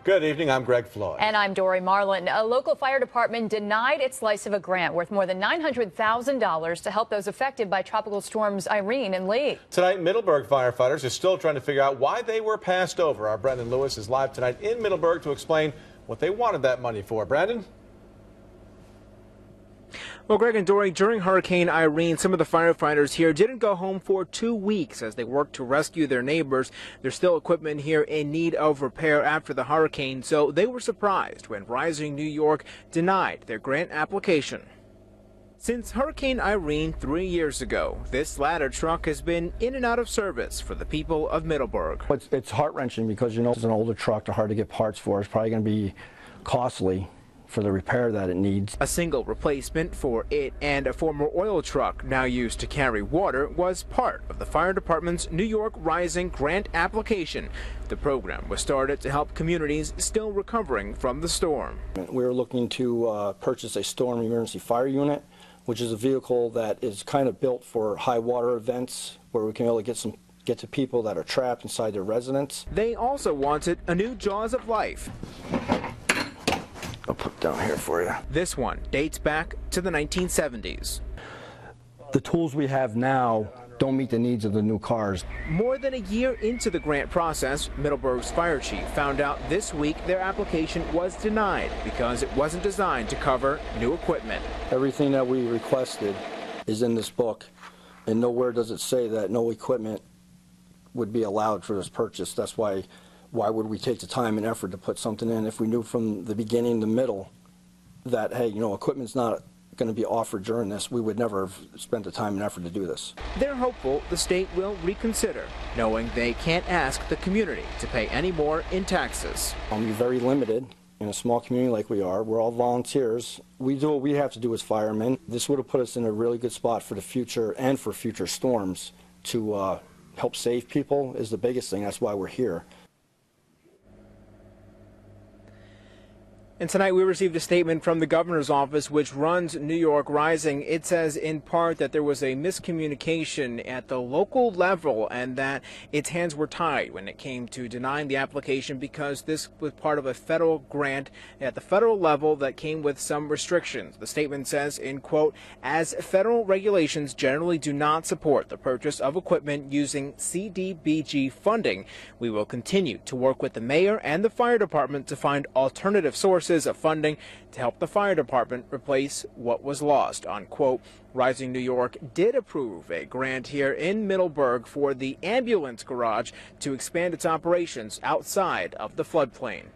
Good evening, I'm Greg Floyd. And I'm Dori Marlin. A local fire department denied its slice of a grant worth more than $900,000 to help those affected by tropical storms Irene and Lee. Tonight, Middleburgh firefighters are still trying to figure out why they were passed over. Our Brandon Lewis is live tonight in Middleburgh to explain what they wanted that money for. Brandon? Well, Greg and Dori, during Hurricane Irene, some of the firefighters here didn't go home for 2 weeks as they worked to rescue their neighbors. There's still equipment here in need of repair after the hurricane, so they were surprised when Rising New York denied their grant application. Since Hurricane Irene 3 years ago, this ladder truck has been in and out of service for the people of Middleburgh. It's heart-wrenching because, you know, it's an older truck, they're hard to get parts for. It's probably going to be costly for the repair that it needs. A single replacement for it and a former oil truck now used to carry water was part of the fire department's New York Rising grant application. The program was started to help communities still recovering from the storm. We were looking to purchase a storm emergency fire unit, which is a vehicle that is kind of built for high water events where we can really get to people that are trapped inside their residence. They also wanted a new Jaws of Life. I'll put it down here for you. This one dates back to the 1970s. The tools we have now don't meet the needs of the new cars. More than a year into the grant process, Middleburgh's fire chief found out this week their application was denied because it wasn't designed to cover new equipment. Everything that we requested is in this book, and nowhere does it say that no equipment would be allowed for this purchase. That's why would we take the time and effort to put something in if we knew from the beginning, the middle, that, hey, you know, equipment's not going to be offered during this? We would never have spent the time and effort to do this. They're hopeful the state will reconsider, knowing they can't ask the community to pay any more in taxes. You're very limited in a small community like we are. We're all volunteers. We do what we have to do as firemen. This would have put us in a really good spot for the future and for future storms. To help save people is the biggest thing. That's why we're here. And tonight we received a statement from the governor's office, which runs New York Rising. It says in part that there was a miscommunication at the local level and that its hands were tied when it came to denying the application because this was part of a federal grant at the federal level that came with some restrictions. The statement says, in quote, as federal regulations generally do not support the purchase of equipment using CDBG funding, we will continue to work with the mayor and the fire department to find alternative sources of funding to help the fire department replace what was lost, unquote. Rising New York did approve a grant here in Middleburgh for the ambulance garage to expand its operations outside of the floodplain.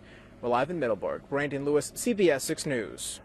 We're live in Middleburgh. Brandon Lewis, CBS 6 News.